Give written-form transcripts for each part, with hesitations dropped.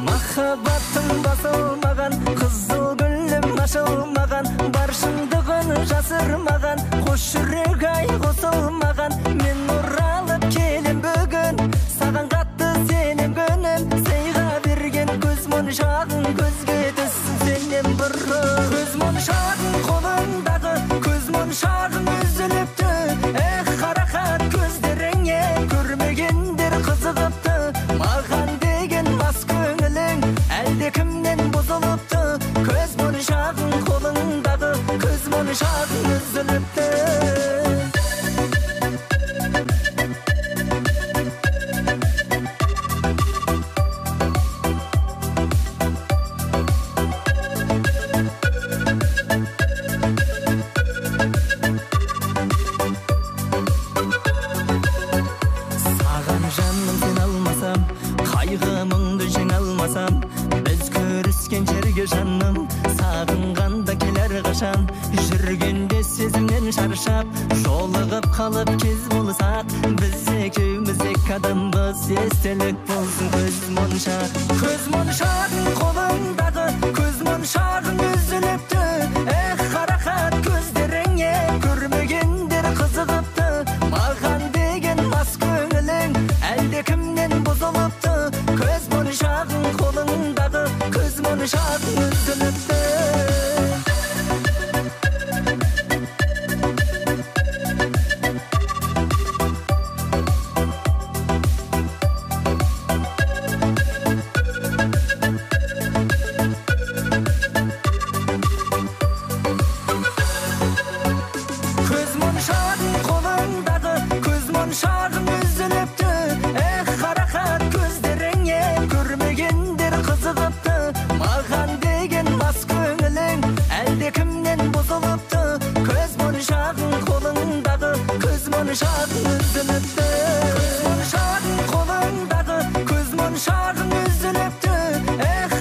Махаббаттың басылмаған, қызыл гүлім ашылмаған, бар шындығын жасырмаған, қош жүрек ай қосылмаған. Мен оралып келем бүгін, саған қатты сенем гүнім, сыйға берген көз моншағың көзге түссін сенен бұрын. Көз моншағың қолыңдағы, көз моншағың үзіліпті, қарақат көздеріңе көрмегендер қызығыпты. Маған деген мас көңілің әлде кімнен бұзылыпты, көз моншағың қолыңдағы, көз моншағың үзіліпті. Жаным сағынғанда келер қашан, жүргенде сезімнен шаршап, жолығып қалып кез болсақ, біз екеуміз екі адамбыз, естелік болсын көз моншақ. Көз моншағың қолыңдағы, көз моншағың үзіліпті, қарақат көздеріңе көрмегендер қызығыпты. Маған деген мас көңілің әлде кімнен бұзылыпты, көз моншағың қолыңдағы, көз моншағың үзіліпті. Көз моншағың қолыңдағы, көз моншағың үзіліпті, қарақат көздеріңе көрмегендер қызығыпты. Маған деген мас көңілің әлде кімнен бұзылыпты, көз моншағың қолыңдағы, көз моншағың үзіліпті. Көз моншағың қолыңдағы, көз моншағың үзіліпті,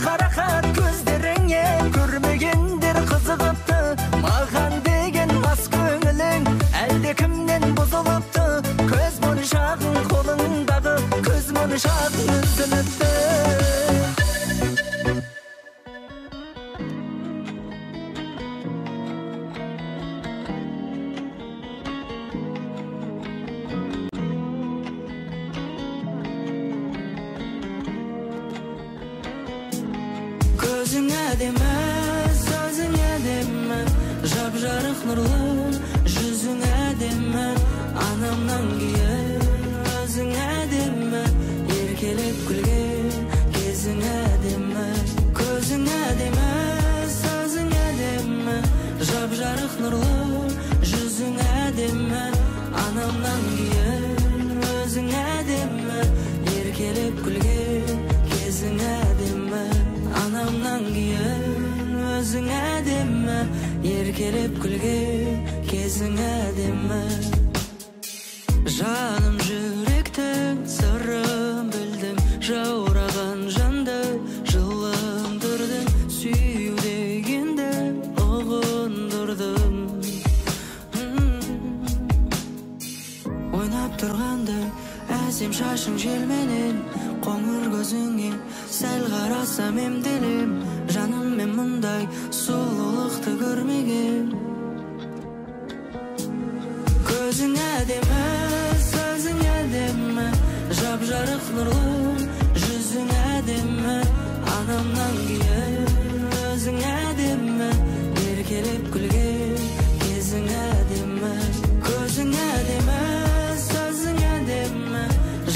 қарақат көздеріңе көрмегендер қызығыпты. Маған деген мас көңілің әлде кімнен бұзылыпты, көз моншағың қолыңдағы, көз моншағың үзіліпті. Көзің әдемі, сөзің әдемі, жап-жарық нұрлы, жүзің әдемі, анамнан кейін өзің әдемі, еркелеп күлген кезің әдемі. Көзің әдемі, сөзің әдемі, жап-жарық нұрлы, жүзің әдемі, анамнан кейін өзің әдемі, еркелеп күлген кезің әдемі. Анамнан кейін өзің әдемі, еркелеп күлген кезің әдемі. Жаным жүректің сырын білдің, жаураған жанды жылындырдың, сүю дегенді ұғындырдың. Ойнап тұрғанда әсем шашың желменен, қоңыр көзіңе сәл қарасам емделем. Жаным мен мұндай сұлулықты көрмеген. Көзің әдемі, сөзің әдемі, жап-жарық нұрлы, жүзің әдемі, анамнан кейін өзің әдемі, еркелеп күлген кезің әдемі. Көзің әдемі, сөзің әдемі,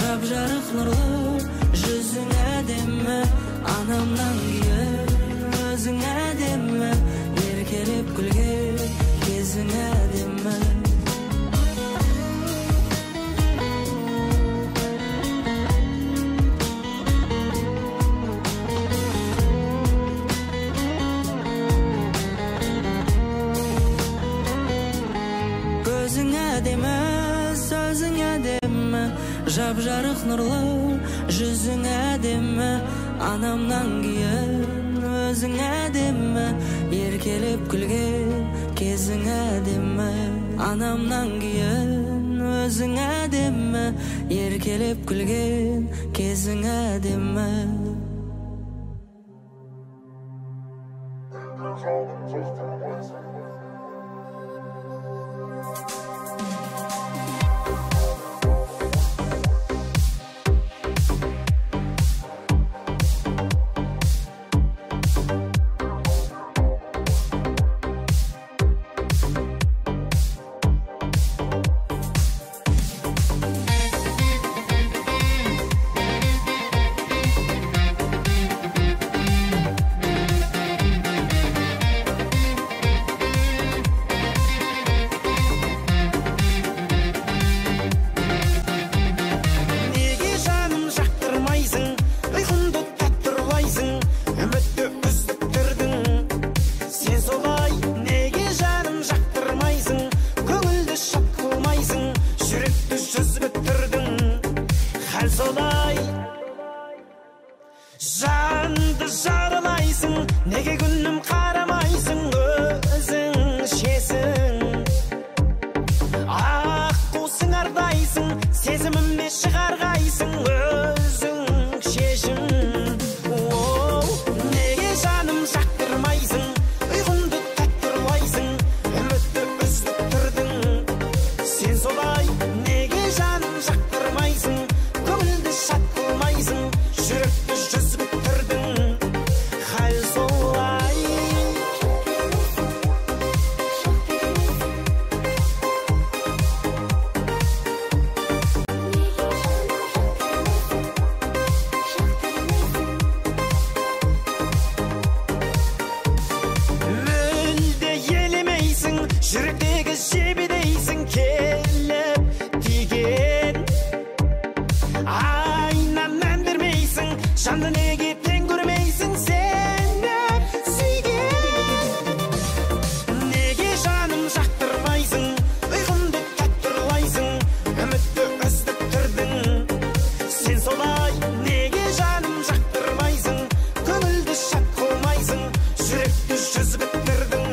жап-жарық нұрлы, жүзің әдемі, анамнан кейін өзің әдемі, еркелеп күлген кезің әдемі. Көзің әдемі, сөзің әдемі, жап-жарық нұрлы жүзің әдемі, анамнан кейін өзің әдемі, еркелеп күлген кезің әдемі, анамнан кейін өзің әдемі, еркелеп күлген кезің әдемі. Жанды жарылайсың, неге күнім қарамайсың, өзің шесің. Аққусың ардайсың, сезіміме шығарғайсың, өзің шешім. Неге жаным жақтырмайсың, ұйқымды таттырмайсың, үмітті үздік тұрдың. Сен солай, неге жаным жақтырмайсың, көңілді шат қылмайсың, жүректі жүзіп жүректегі жебедейсің, келіп тиген айнан мән бермейсің, жанды неге тең көрмейсің, сені сүйген. Неге жаным жақтырмайсың, ұйқымды таттырлайсың, үмітті үздік тұрдың. Сен солай, неге жаным жақтырмайсың, көңілді шат қылмайсың, жүректі жүзіп тұрдың.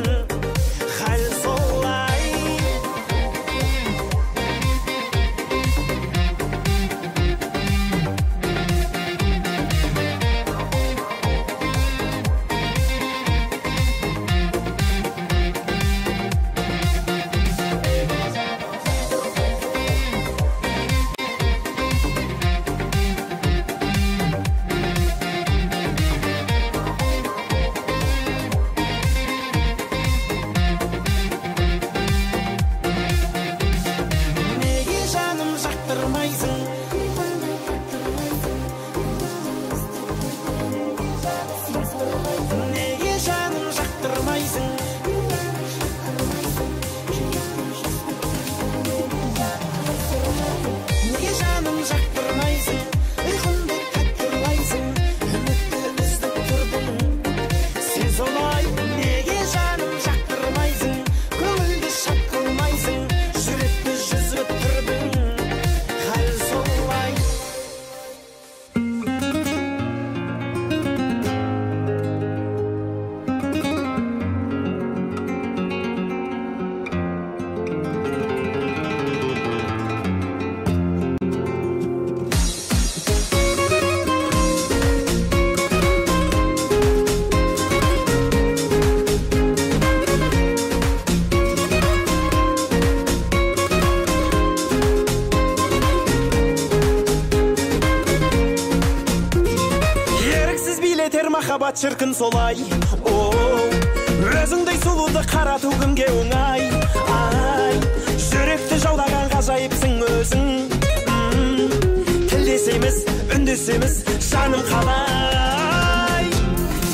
Махаббат шіркін солай, өзіңдей сұлуды қарату кімге оңай. Жүректі жаулаған ғажайыпсың өзің. Тілдесеміз, үндесеміз, жаным қалай.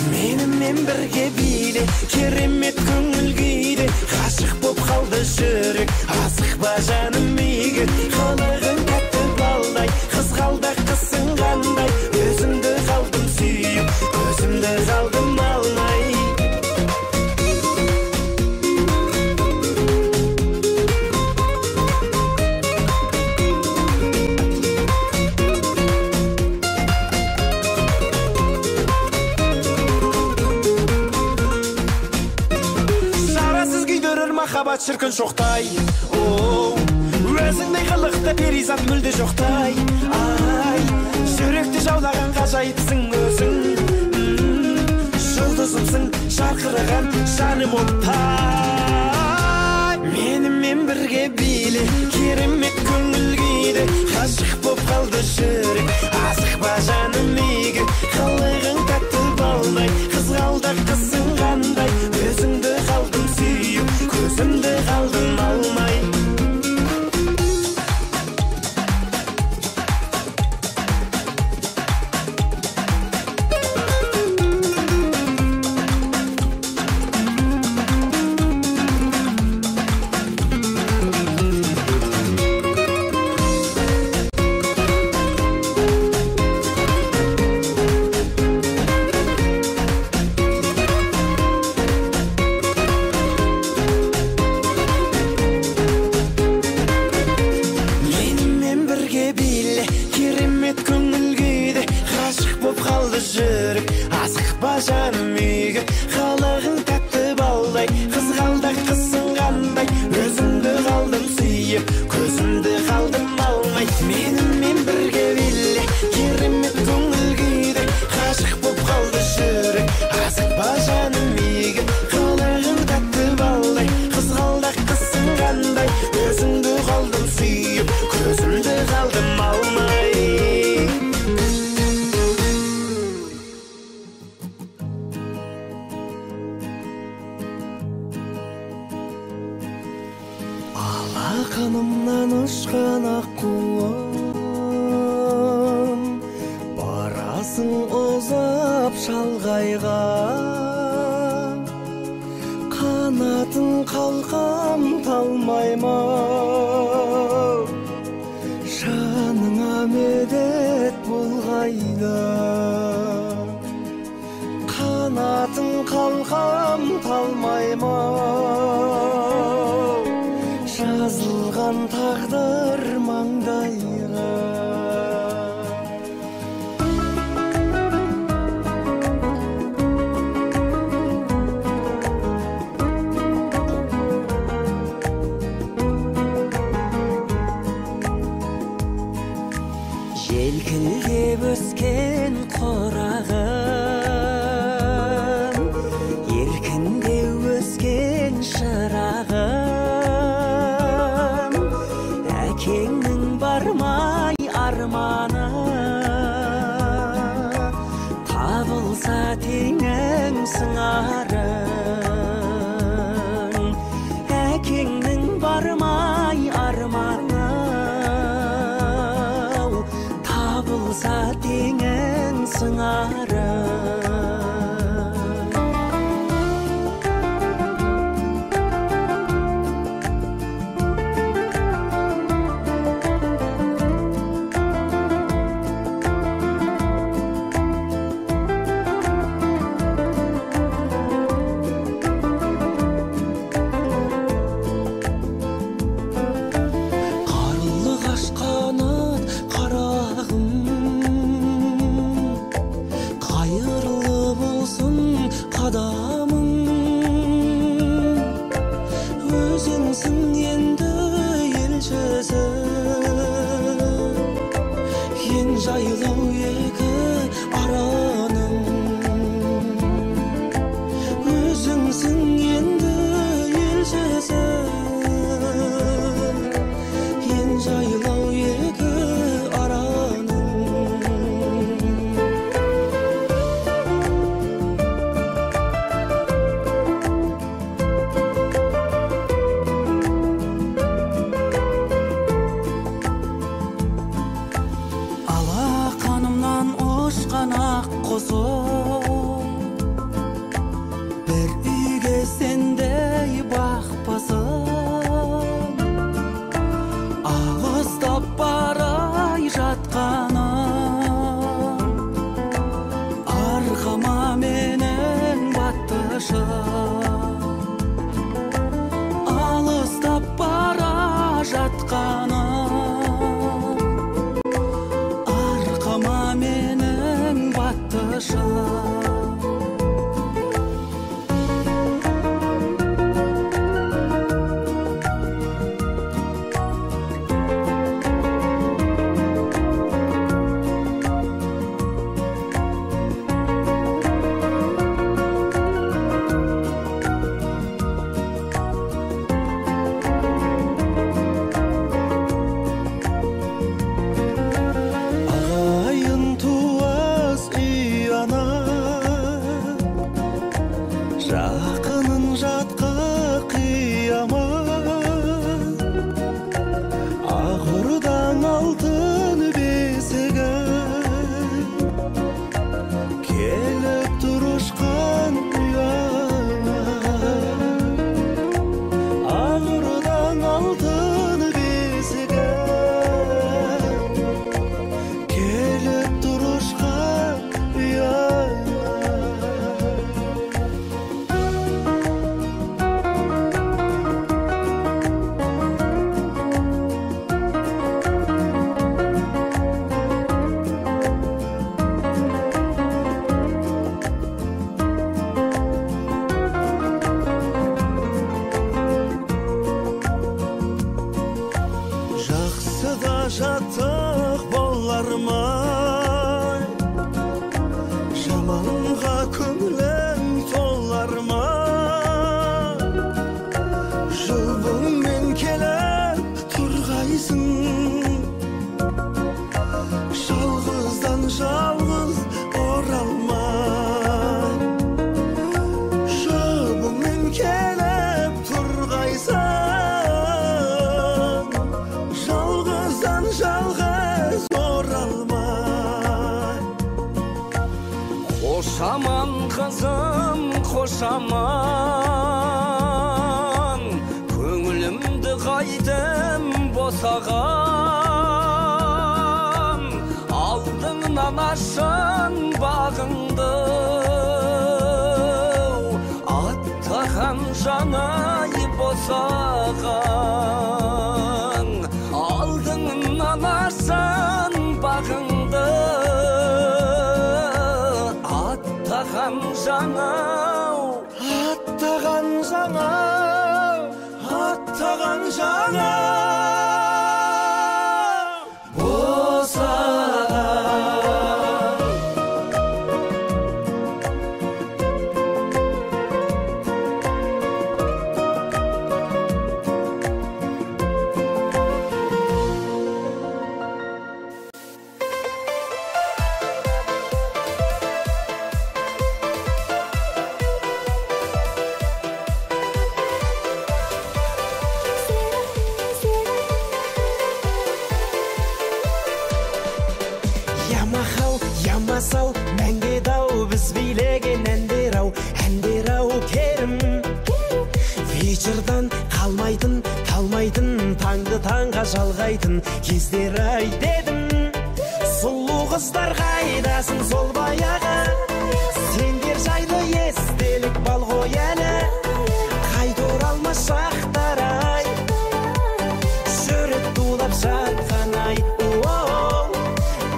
Менімен бірге биле, керемет көңіл күйде, ғашық боп қалды жүрек, асықпа жаным иге. Қылығың тәтті балдай, қызғалдақ қысың қандай, өзімді қалдым сүйіп, өзімді қалдым алмай. шіркін шоқтай. Өзіңдей қылықты перизат мүлде жоқтай. Ай, жүректі жаулаған ғажайыпсың өзің. Жұлдызымсың жарқыраған жаным оттай. Менімен бірге биле, керемет көңіл күйде. Ғашық боп қалды жүрек, асықпа жаным игі. Қылығың тәтті балдай, қызғалдақ қызың қандай. Өзіңді қалдым сүйіп, көзімді қалдым алмай. Жаным игі, қалағың тәтті балдай, қызғалдақ қызың қандай. Өзімді қалдым сүйіп, көзімді қалдым алмай. Менімен бірге биле, керемет көңіл күйде. Ғашық боп қалды жүрек, асықпа жаным игі. Қалағың тәтті балдай, қызғалдақ қызың қандай. Өзімді қалдым сүйіп, көзімді қалдым алмай. Қанымнан ұшқан аққуым, барасың ұзап шалғайға. Қанатын қалқам талмай ма, жаныңа медет болғайда. Қанатын қалқам талмай ма, жазылған тағдыр маңдайға. Желкілдеп өскен қорағым, еркінде өскен шырағым. Әкеңнің бармай арманы, табылса теңің сыңарың. Әкеңнің бармай арманы, табылса теңің сыңарың. Жайлау екі араның, өзіңсің енді елшісі. Ең жайлау екі араның. Ұшқан ақ құсым, бір үйге сендей бақпасым. Алыстап барай жатқаным, арқама менің баттышым. Алыстап бара жатқаным, шаттық болар ма? Жаманға көңілің толар ма? Жұбыңмен келіп тұрғайсың, жалғыздан жалғыз оралмай. Жұбыңмен келіп тұрғайсың, жалғыздан жалғыз оралмай. Хош аман қызым, хош аман, көңілімді қайтем босаған. Алдыңнан ашын бағыңды, аттаған жанай босаған. Алдыңнан ашын бағыңды, аттаған жаңау, аттаған жаңау, аттаған жаңау босаған. Ямахау, ямасау, мәңге дау, біз билеген әндер-ау, әндер-ау керім. Вечердан қалмайтын, талмайтын, таңды таңға жалғайтын кездер-ай дедім. Сұлу қыздар қайдасың сол баяғы, сендер жайлы естелік бал ғой әлі. Қайта оралмас шақтар-ай, жүрек тулап жатқан-ай.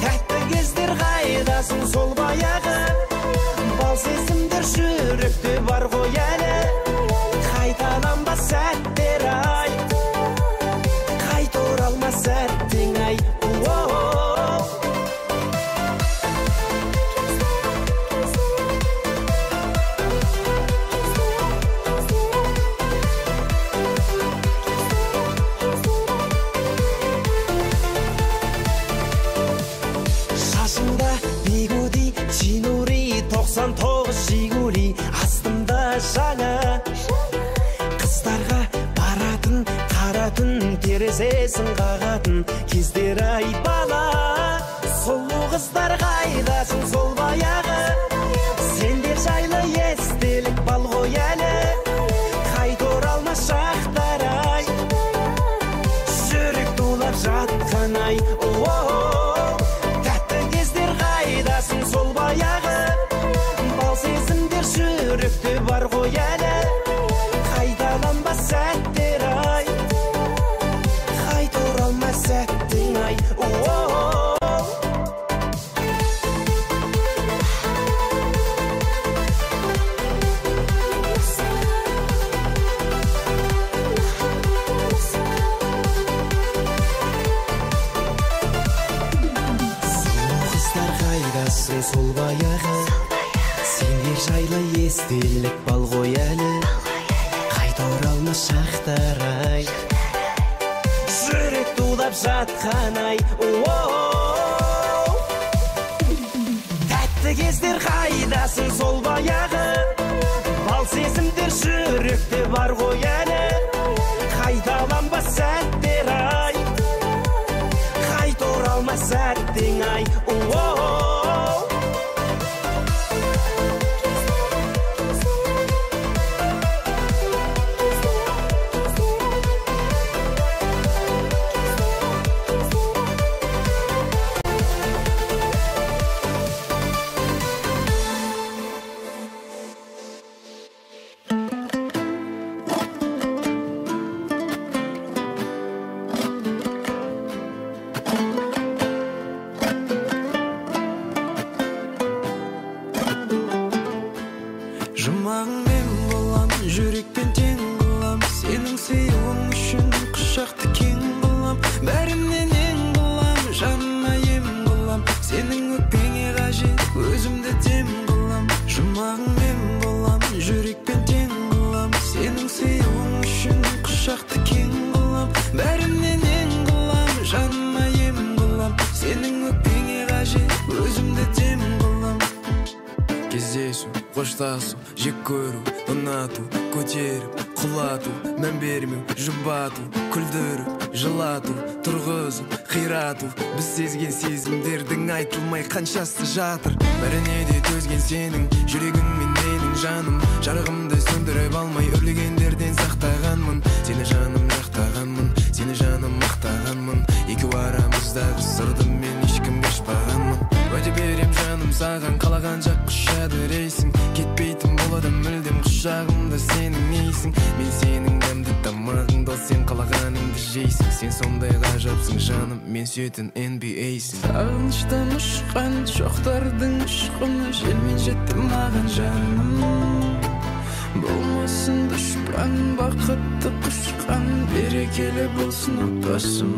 Тәтті кездер қайдасың сол баяғы, бал сезімдер жүректе бар ғой әлі. Қайталанбас сәттер-ай, қайта оралмас сәттің-ай. Шашында бигуди, чинури, 99 жигули, астымда жаңа. Қыздарға баратын, қаратын, терезесін қағатын кездер-ай бала. Сұлу қыздар қайдасың сол баяғы, сендер жайлы естелік бал ғой әлі. Қайта оралмас шақтар-ай, жүрек тулап жатқан-ай. Тәтті кездер қайдасың сол баяғы, бал сезімдер жүректе бар ғой әлі. Қайталанбас сәттер-ай, қайта оралмас сәттің-ай. Сол баяғы, сендер жайлы естелік бал ғой әлі. Қайта оралмас шақтар-ай, жүрек тулап жатқан-ай. Тәтті кездер қайдасың сол баяғы, бал сезімдер жүректе бар ғой әлі. Қайталанбас сәттер-ай, қайта оралмас сәттің-ай. коштасуу, жек көрүү, ұнатуу, көтеріп, құлатуу, мән бермеу, жұбатуу, күлдіріп, жылатуу, тұрғызып, қиратуу. Біз сезген сезімдердің айтылмай қаншасы жатыр. Бәріне де төзген сенің жүрегің мен менің жаным. Жарығымды сөндіріп алмай өрлегендерден сақтағанмын. Сені жаным жақтағанмын, сені жаным мақтағанмын. Екеу арамыздағы сырды мен ешкімге ашпағанмын. Уәде берем жаным саған, қалаған жақ құшады рейсің. Кетпейтін болады мүлдем құшағымда сенің нейсің. Мен сенің дәмді тамағыңды, сен қалағаныңды жейсің. Сен сондай ғажапсың жаным, мен сүйетін NBA-сің. Сағыныштан ұшқан шоқтардың ұшқыны, желмен жетті маған жаным. Болмасын дұшпан, бақытты құшқан, берекелі болсын отбасым.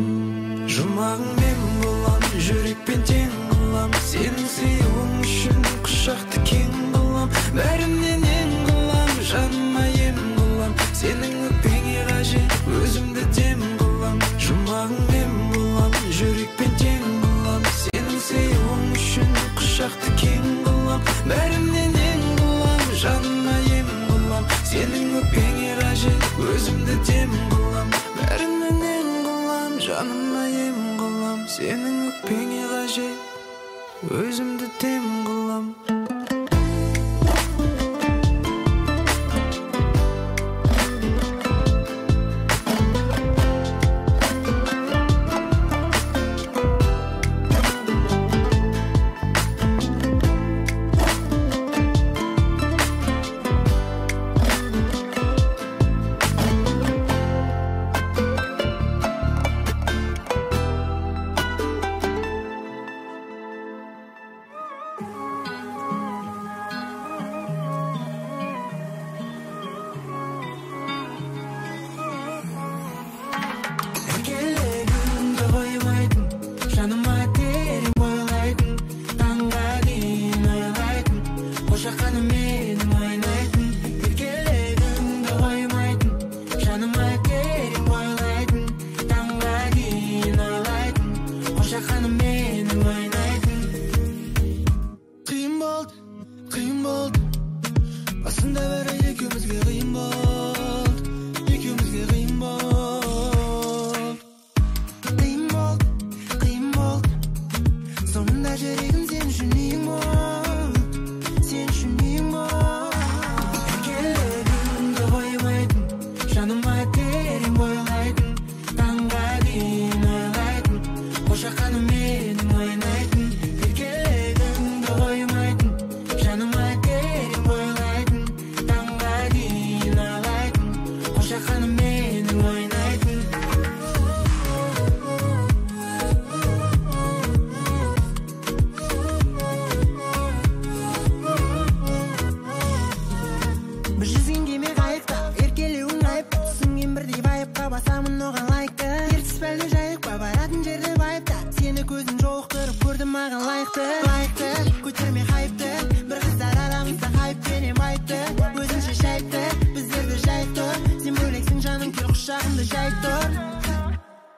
Жұмағың мен болам, жүрекпен тең қылам. Сенің сүйуің үшін құшақты кең қылам. Бәрімнен ең қылам, жаныма ем қылам. Сенің өкпеңе қажет, өзімді дем қылам. Жұмағың мен болам, жүрекпен тең қылам. Сенің сүйуің үшін құшақты кең қылам. Бәрімнен ең қылам, жаныма ем қылам. Сенің өкпеңе қажет, өзімді дем қылам. Бәрімнен ең қылам, жаныма ем қылам. Сенің өкпеңе қажет, өзімді дем қылам.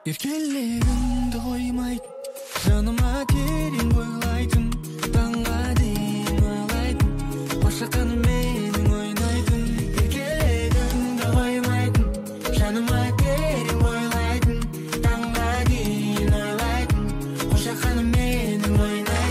Еркелігіңді қоймайтын, жаныма терең бойлайтын, таңға дейін ойлайтын, қошақаным менің ойнайтын. Еркелігіңді қоймайтын, жаныма терең бойлайтын, таңға дейін ойлайтын, қошақаным менің ойнайтын.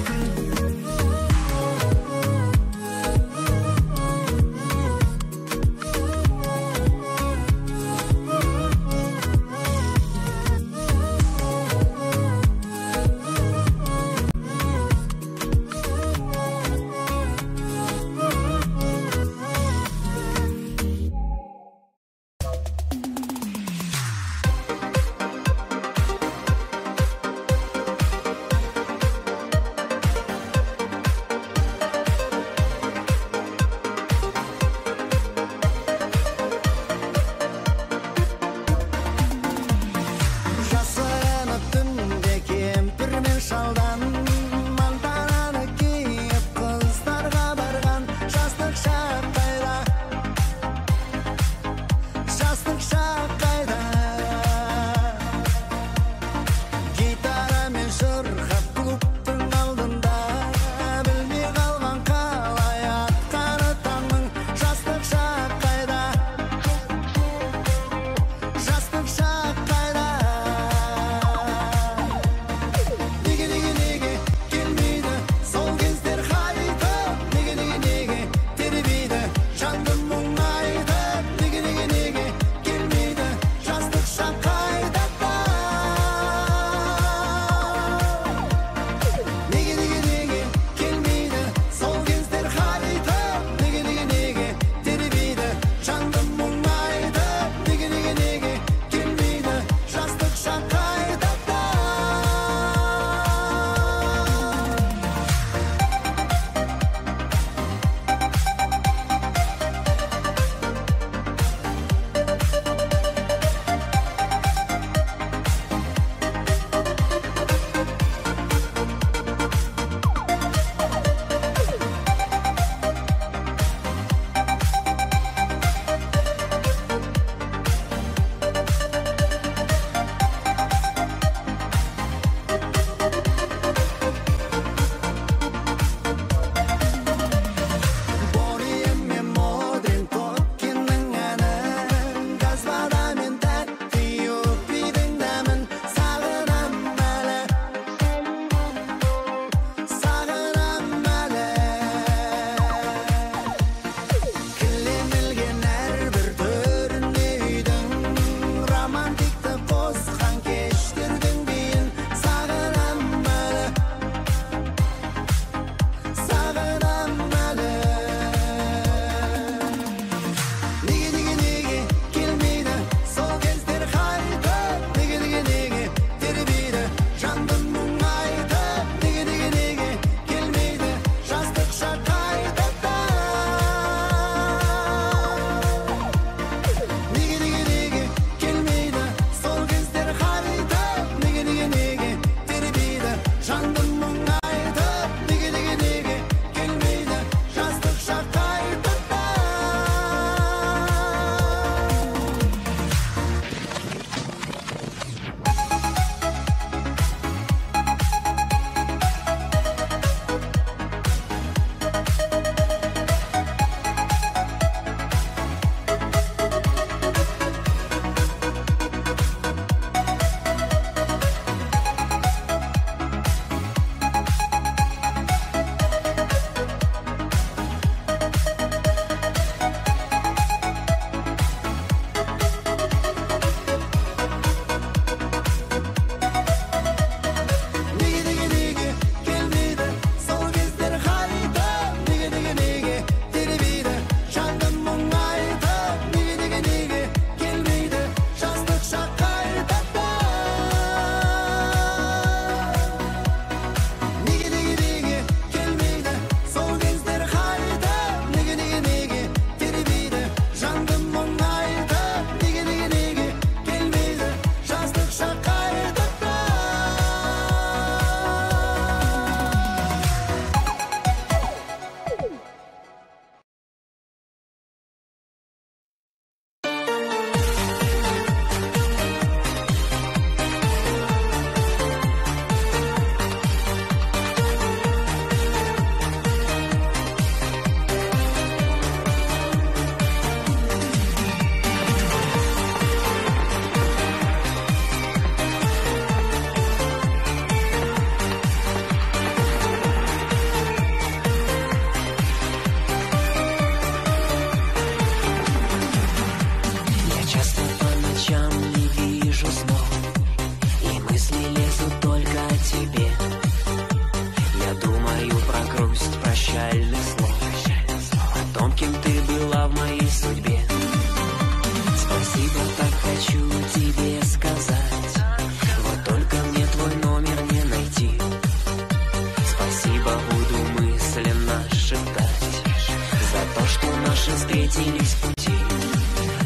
наши встретились пути.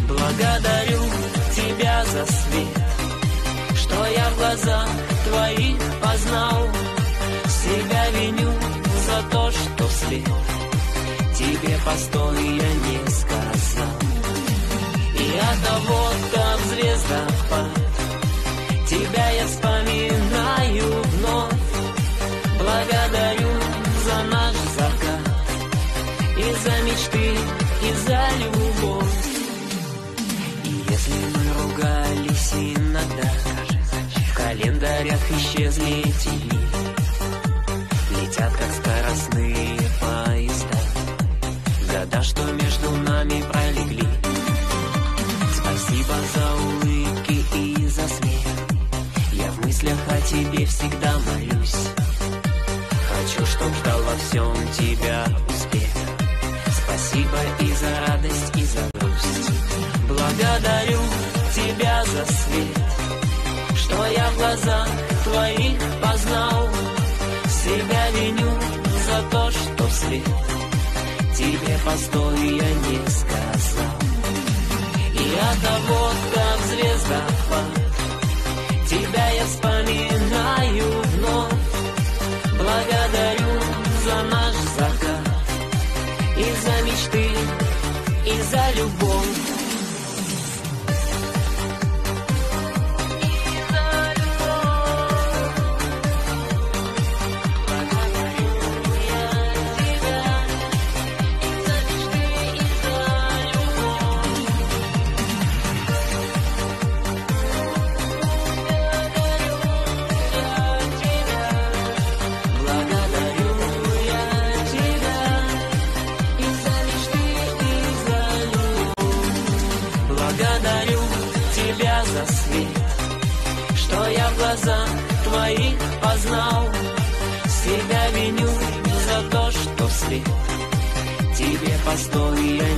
Благодарю тебя за свет, что я в глазах твоих познал. Себя виню за то, что вслед тебе постой я не сказал. И от того, как в звездопад тебя я вспоминаю вновь. Благодарю за наш закат, и за мечты, и за любовь. И если мы ругались иногда, в календарях исчезли эти дни. Летят, как скоростные поезда, года, что между нами пролегли. Спасибо за улыбки и за смех, я в мыслях о тебе всегда молюсь. Хочу, чтоб ждал во всем тебя успех. Спасибо и за радость, и за грусть. Благодарю тебя за свет, что я в глазах твоих познал. Себя виню за то, что вслед тебе постой я не сказал. И от того, как звездопад тебя я вспоминаю вновь. Благодарю за наш закат, и за мечты, и за любовь. Что я в глазах твоих познал. Себя виню за то, что вслед тебе постой я